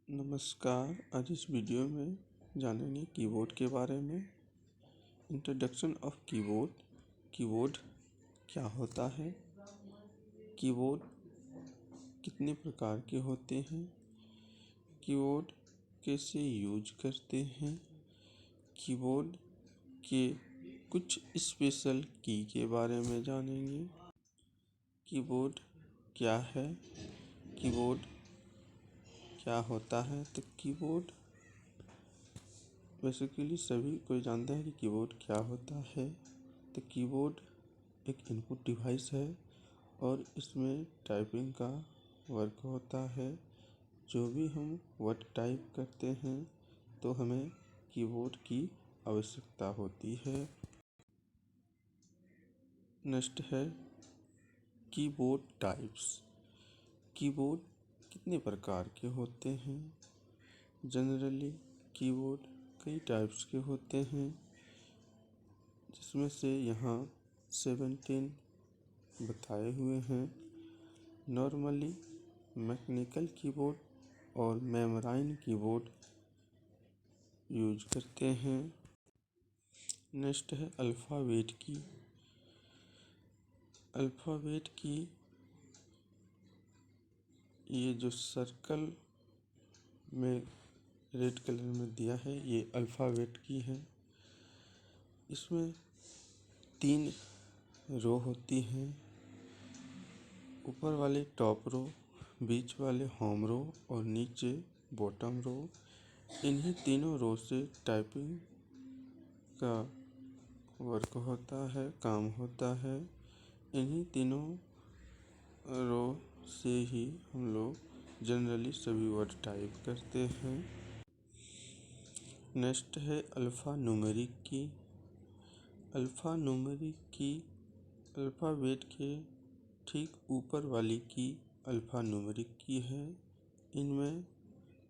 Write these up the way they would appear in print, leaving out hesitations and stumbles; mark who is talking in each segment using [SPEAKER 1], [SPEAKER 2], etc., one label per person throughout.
[SPEAKER 1] नमस्कार। आज इस वीडियो में जानेंगे कीबोर्ड के बारे में। Introduction of keyboard. कीबोर्ड क्या होता है, कीबोर्ड कितने प्रकार के होते हैं, कीबोर्ड कैसे यूज करते हैं, कीबोर्ड के कुछ स्पेशल की के बारे में जानेंगे। कीबोर्ड क्या है, कीबोर्ड क्या होता है। तो कीबोर्ड बेसिकली सभी कोई जानते हैं कि कीबोर्ड क्या होता है। तो कीबोर्ड एक इनपुट डिवाइस है और इसमें टाइपिंग का वर्क होता है। जो भी हम वर्ड टाइप करते हैं तो हमें कीबोर्ड की आवश्यकता होती है। नेक्स्ट है कीबोर्ड टाइप्स। कीबोर्ड कितने प्रकार के होते हैं। जनरली कीबोर्ड कई टाइप्स के होते हैं, जिसमें से यहाँ 17 बताए हुए हैं। नॉर्मली मैकेनिकल कीबोर्ड और मेमोराइन कीबोर्ड यूज करते हैं। नेक्स्ट है अल्फ़ाबेट की। अल्फ़ाबेट की ये जो सर्कल में रेड कलर में दिया है, ये अल्फ़ाबेट की है। इसमें 3 रो होती हैं। ऊपर वाले टॉप रो, बीच वाले होम रो और नीचे बॉटम रो। इन्हीं तीनों रो से टाइपिंग का वर्क होता है, काम होता है। इन्हीं तीनों रो से ही हम लोग जनरली सभी वर्ड टाइप करते हैं। नेक्स्ट है अल्फ़ा न्यूमेरिक की। अल्फ़ा न्यूमेरिक की अल्फ़ाबेट के ठीक ऊपर वाली की अल्फ़ा न्यूमेरिक की है। इनमें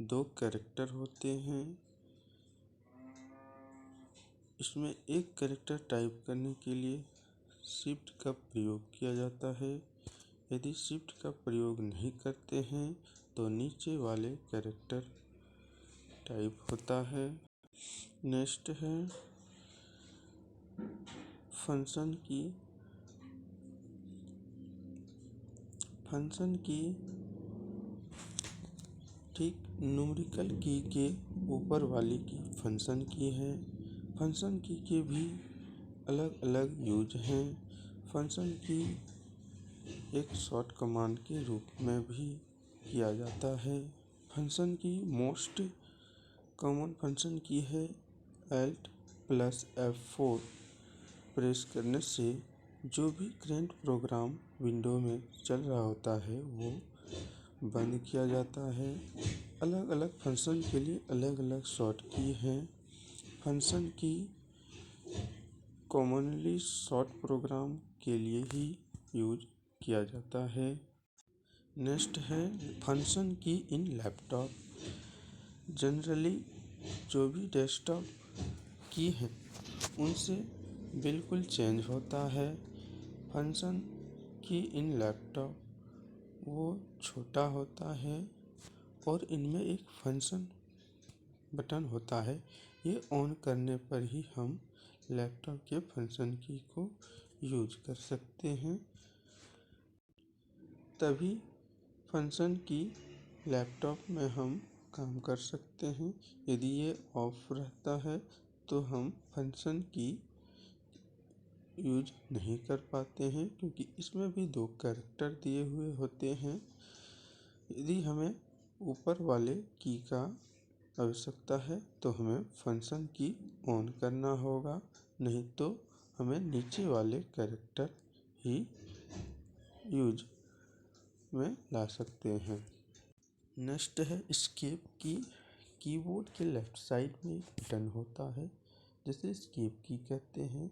[SPEAKER 1] 2 कैरेक्टर होते हैं। इसमें एक कैरेक्टर टाइप करने के लिए शिफ्ट का प्रयोग किया जाता है। यदि शिफ्ट का प्रयोग नहीं करते हैं तो नीचे वाले कैरेक्टर टाइप होता है। नेक्स्ट है फंक्शन की। फंक्शन की ठीक न्यूमेरिकल की के ऊपर वाली की फंक्शन की है। फंक्शन की के भी अलग अलग यूज हैं। फंक्शन की एक शॉर्ट कमांड के रूप में भी किया जाता है। फंक्शन की मोस्ट कॉमन फंक्शन की है Alt+F4 प्रेस करने से जो भी करेंट प्रोग्राम विंडो में चल रहा होता है वो बंद किया जाता है। अलग अलग फंक्शन के लिए अलग अलग शॉर्ट की हैं। फंक्शन की कॉमनली शॉर्ट प्रोग्राम के लिए ही यूज किया जाता है। नेक्स्ट है फंक्शन की इन लैपटॉप। जनरली जो भी डेस्कटॉप की है उनसे बिल्कुल चेंज होता है। फंक्शन की इन लैपटॉप वो छोटा होता है और इनमें एक फंक्शन बटन होता है। ये ऑन करने पर ही हम लैपटॉप के फंक्शन की को यूज कर सकते हैं। तभी फंक्शन की लैपटॉप में हम काम कर सकते हैं। यदि ये ऑफ रहता है तो हम फंक्शन की यूज नहीं कर पाते हैं, क्योंकि इसमें भी 2 कैरेक्टर दिए हुए होते हैं। यदि हमें ऊपर वाले की का आवश्यकता है तो हमें फंक्शन की ऑन करना होगा, नहीं तो हमें नीचे वाले कैरेक्टर ही यूज में ला सकते हैं। नेक्स्ट है एस्केप की। कीबोर्ड के लेफ्ट साइड में बटन होता है जिसे एस्केप की कहते हैं।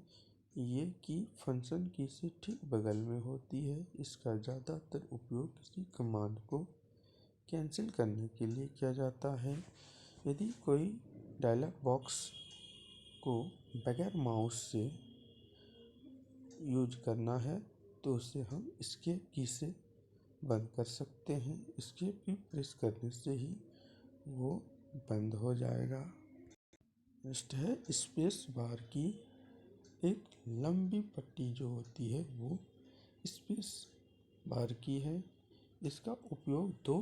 [SPEAKER 1] ये की फंक्शन की से ठीक बगल में होती है। इसका ज़्यादातर उपयोग किसी कमांड को कैंसिल करने के लिए किया जाता है। यदि कोई डायलॉग बॉक्स को बगैर माउस से यूज करना है तो उसे हम एस्केप की से बंद कर सकते हैं। एस्केप की प्रेस करने से ही वो बंद हो जाएगा। नेक्स्ट है स्पेस बार की एक लंबी पट्टी जो होती है वो स्पेस बार की है। इसका उपयोग दो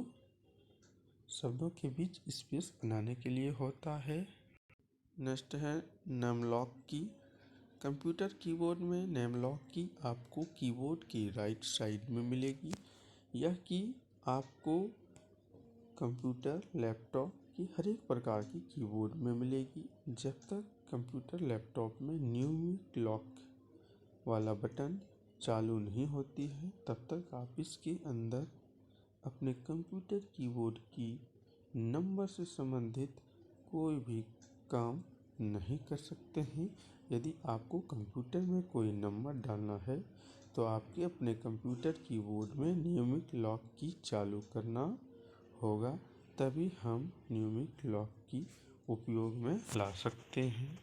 [SPEAKER 1] शब्दों के बीच स्पेस बनाने के लिए होता है। नेक्स्ट है नेम लॉक की। कंप्यूटर कीबोर्ड में नेम लॉक की आपको कीबोर्ड की राइट साइड में मिलेगी। यह की आपको कंप्यूटर लैपटॉप की हर एक प्रकार की कीबोर्ड में मिलेगी। जब तक कंप्यूटर लैपटॉप में न्यूमेरिक लॉक वाला बटन चालू नहीं होती है तब तक आप इसके अंदर अपने कंप्यूटर कीबोर्ड की नंबर से संबंधित कोई भी काम नहीं कर सकते हैं। यदि आपको कंप्यूटर में कोई नंबर डालना है तो आपके अपने कंप्यूटर कीबोर्ड में न्यूमेरिक लॉक की चालू करना होगा, तभी हम न्यूमेरिक लॉक की उपयोग में ला सकते हैं।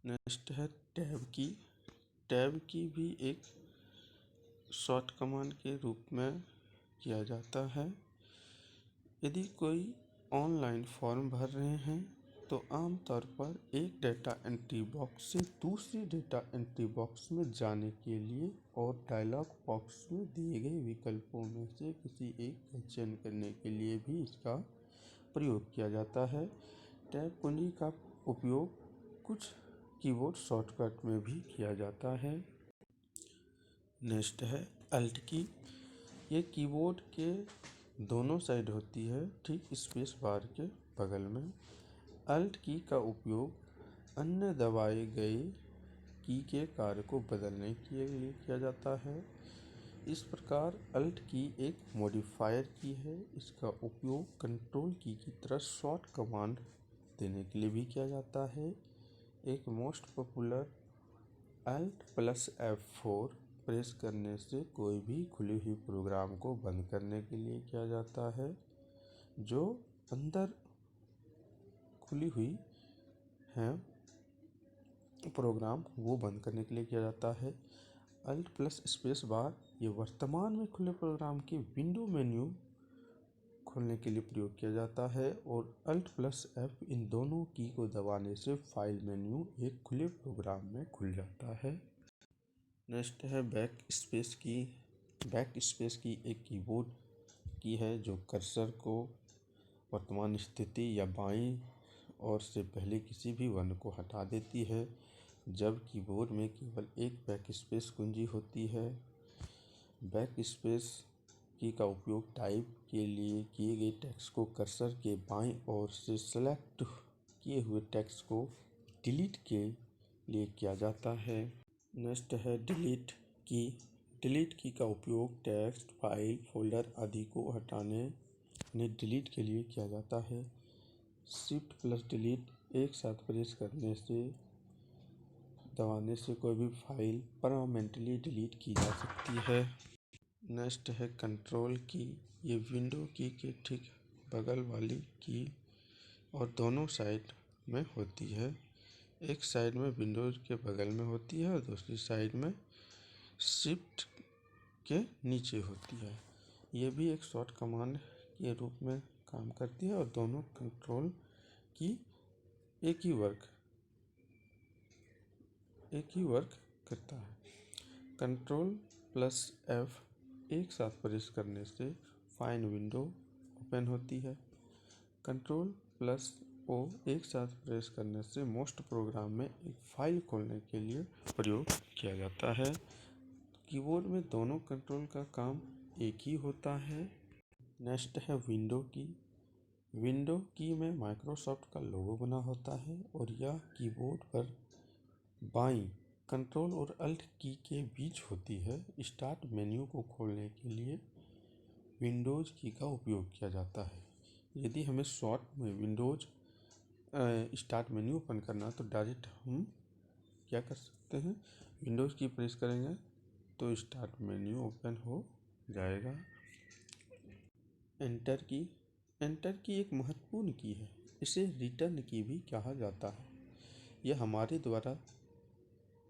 [SPEAKER 1] नेक्स्ट है टैब की। टैब की भी एक शॉर्ट कमांड के रूप में किया जाता है। यदि कोई ऑनलाइन फॉर्म भर रहे हैं तो आमतौर पर एक डेटा एंट्री बॉक्स से दूसरी डेटा एंट्री बॉक्स में जाने के लिए और डायलॉग बॉक्स में दिए गए विकल्पों में से किसी एक का चयन करने के लिए भी इसका प्रयोग किया जाता है। टैब कुंजी का उपयोग कुछ कीबोर्ड शॉर्टकट में भी किया जाता है। नेक्स्ट है अल्ट की। ये कीबोर्ड के दोनों साइड होती है, ठीक स्पेस बार के बगल में। अल्ट की का उपयोग अन्य दबाए गए की के कार्य को बदलने के लिए किया जाता है। इस प्रकार अल्ट की एक मॉडिफायर की है। इसका उपयोग कंट्रोल की तरह शॉर्ट कमांड देने के लिए भी किया जाता है। एक most popular alt plus F4 press करने से कोई भी खुली हुई प्रोग्राम को बंद करने के लिए किया जाता है। जो अंदर खुली हुई है प्रोग्राम वो बंद करने के लिए किया जाता है। अल्ट प्लस स्पेस बार ये वर्तमान में खुले प्रोग्राम के विंडो मेन्यू खोलने के लिए प्रयोग किया जाता है और अल्ट प्लस F इन दोनों की को दबाने से फाइल मेन्यू एक खुले प्रोग्राम में खुल जाता है। नेक्स्ट है बैक स्पेस की। बैक स्पेस की एक कीबोर्ड की है जो कर्सर को वर्तमान स्थिति या बाईं ओर से पहले किसी भी वर्ण को हटा देती है। जब कीबोर्ड में केवल एक बैक स्पेस कुंजी होती है। बैक स्पेस की का उपयोग टाइप के लिए किए गए टेक्स्ट को कर्सर के बाईं ओर से सेलेक्ट किए हुए टेक्स्ट को डिलीट के लिए किया जाता है। नेक्स्ट है डिलीट की। डिलीट की का उपयोग टेक्स्ट, फाइल, फोल्डर आदि को हटाने डिलीट के लिए किया जाता है। शिफ्ट प्लस डिलीट एक साथ प्रेस करने से दबाने से कोई भी फाइल परमानेंटली डिलीट की जा सकती है। नेक्स्ट है कंट्रोल की। ये विंडो की के ठीक बगल वाली की और दोनों साइड में होती है। एक साइड में विंडोज के बगल में होती है और दूसरी साइड में शिफ्ट के नीचे होती है। ये भी एक शॉर्ट कमांड के रूप में काम करती है और दोनों कंट्रोल की एक ही वर्क करता है। कंट्रोल प्लस F एक साथ प्रेस करने से फाइल विंडो ओपन होती है। कंट्रोल प्लस O एक साथ प्रेस करने से मोस्ट प्रोग्राम में एक फाइल खोलने के लिए प्रयोग किया जाता है। कीबोर्ड में दोनों कंट्रोल का काम एक ही होता है। नेक्स्ट है विंडो की। विंडो की में माइक्रोसॉफ्ट का लोगो बना होता है और यह कीबोर्ड पर बाईं कंट्रोल और अल्ट की के बीच होती है। स्टार्ट मेन्यू को खोलने के लिए विंडोज की का उपयोग किया जाता है। यदि हमें शॉर्ट में विंडोज स्टार्ट मेन्यू ओपन करना तो डायरेक्ट हम क्या कर सकते हैं, विंडोज की प्रेस करेंगे तो स्टार्ट मेन्यू ओपन हो जाएगा। एंटर की। एंटर की एक महत्वपूर्ण की है। इसे रिटर्न की भी कहा जाता है। यह हमारे द्वारा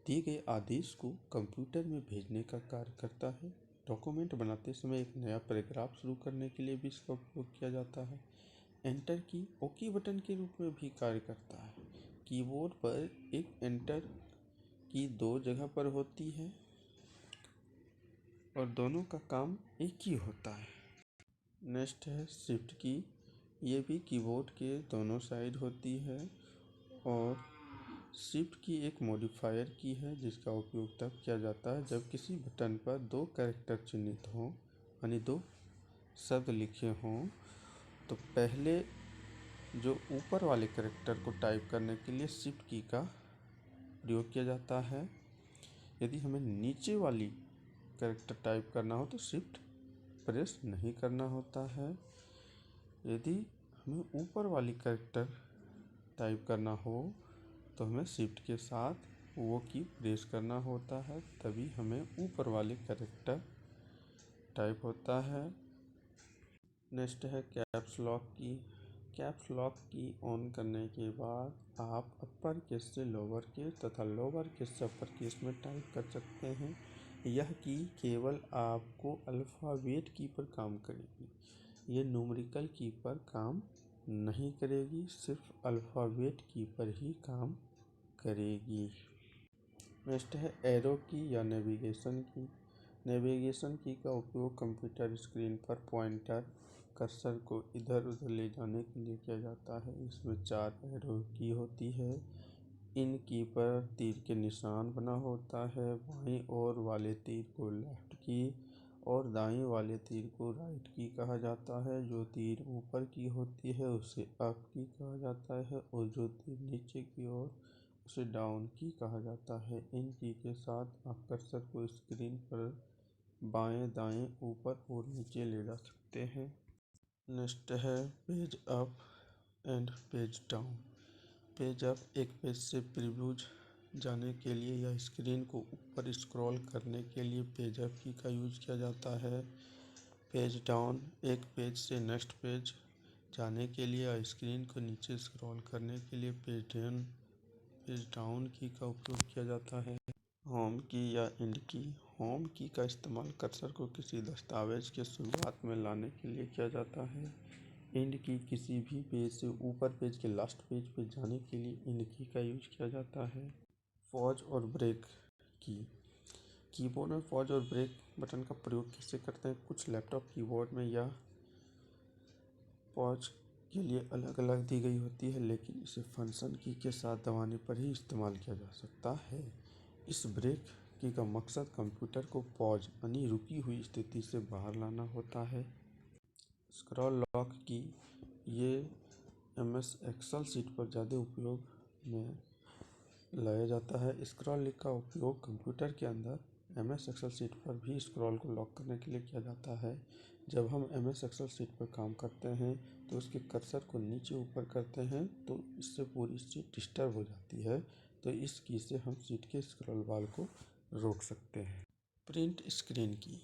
[SPEAKER 1] दिए गए आदेश को कंप्यूटर में भेजने का कार्य करता है। डॉक्यूमेंट बनाते समय एक नया पैराग्राफ शुरू करने के लिए भी इसका उपयोग किया जाता है। एंटर की ओके बटन के रूप में भी कार्य करता है। कीबोर्ड पर एक एंटर की 2 जगह पर होती है और दोनों का काम एक ही होता है। नेक्स्ट है शिफ्ट की। ये भी कीबोर्ड के दोनों साइड होती है और शिफ्ट की एक मॉडिफायर की है जिसका उपयोग तब किया जाता है जब किसी बटन पर 2 कैरेक्टर चिन्हित हों, यानी 2 शब्द लिखे हों। तो पहले जो ऊपर वाले कैरेक्टर को टाइप करने के लिए शिफ्ट की का प्रयोग किया जाता है। यदि हमें नीचे वाली कैरेक्टर टाइप करना हो तो शिफ्ट प्रेस नहीं करना होता है। यदि हमें ऊपर वाली कैरेक्टर टाइप करना हो तो हमें शिफ्ट के साथ वो की प्रेस करना होता है, तभी हमें ऊपर वाले कैरेक्टर टाइप होता है। नेक्स्ट है कैप्स लॉक की। कैप्स लॉक की ऑन करने के बाद आप अपर केस से लोअर केस तथा लोअर केस से अपर केस में टाइप कर सकते हैं। यह की केवल आपको अल्फ़ाबेट की पर काम करेगी, ये न्यूमेरिकल की पर काम नहीं करेगी, सिर्फ अल्फ़ाबेट की पर ही काम करेगी। नेक्स्ट है एरो की या नेविगेशन की। नेविगेशन की का उपयोग कंप्यूटर स्क्रीन पर पॉइंटर कर्सर को इधर उधर ले जाने के लिए किया जाता है। इसमें 4 एरो की होती है। इन की पर तीर के निशान बना होता है। बाईं ओर वाले तीर को लेफ्ट की और दाईं वाले तीर को राइट की कहा जाता है। जो तीर ऊपर की होती है उसे अप की कहा जाता है और जो तीर नीचे की ओर उसे डाउन की कहा जाता है। इन की के साथ आप कर्सर को स्क्रीन पर बाएं दाएं ऊपर और नीचे ले जा सकते हैं। नेक्स्ट है page up and page down. Page up एक पेज से प्रीव्यूज जाने के लिए या स्क्रीन को ऊपर स्क्रॉल करने के लिए पेज अप की का यूज किया जाता है। पेज डाउन एक पेज से नेक्स्ट पेज जाने के लिए या स्क्रीन को नीचे स्क्रॉल करने के लिए पेज डाउन की का उपयोग किया जाता है। होम की या एंड की। होम की का इस्तेमाल कर्सर को किसी दस्तावेज के शुरुआत में लाने के लिए किया जाता है। एंड की किसी भी पेज से ऊपर पेज के लास्ट पेज पे जाने के लिए एंड की का यूज किया जाता है। पॉज और ब्रेक की। कीबोर्ड में पॉज और ब्रेक बटन का प्रयोग कैसे करते हैं? कुछ लैपटॉप कीबोर्ड में यह पॉज के लिए अलग अलग दी गई होती है, लेकिन इसे फंक्शन की के साथ दबाने पर ही इस्तेमाल किया जा सकता है। इस ब्रेक की का मकसद कंप्यूटर को पॉज यानी रुकी हुई स्थिति से बाहर लाना होता है। स्क्रॉल लॉक की ये MS एक्सेल शीट पर ज़्यादा उपयोग में लाया जाता है। स्क्रॉल लॉक का उपयोग कंप्यूटर के अंदर MS एक्सेल शीट पर भी स्क्रॉल को लॉक करने के लिए किया जाता है। जब हम MS एक्सेल शीट पर काम करते हैं तो उसके कर्सर को नीचे ऊपर करते हैं तो इससे पूरी शीट डिस्टर्ब हो जाती है, तो इस की से हम शीट के स्क्रॉल बार को रोक सकते हैं। प्रिंट स्क्रीन की।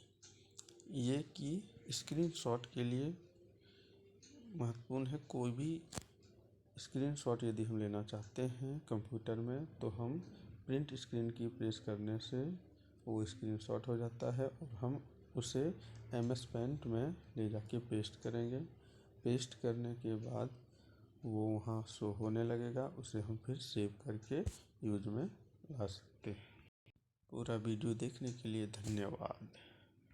[SPEAKER 1] ये की स्क्रीनशॉट के लिए महत्वपूर्ण है। कोई भी स्क्रीनशॉट यदि हम लेना चाहते हैं कंप्यूटर में तो हम प्रिंट स्क्रीन की प्रेस करने से वो स्क्रीनशॉट हो जाता है और हम उसे MS पेंट में ले जाके पेस्ट करेंगे। पेस्ट करने के बाद वो वहाँ शो होने लगेगा, उसे हम फिर सेव करके यूज में ला सकते हैं। पूरा वीडियो देखने के लिए धन्यवाद।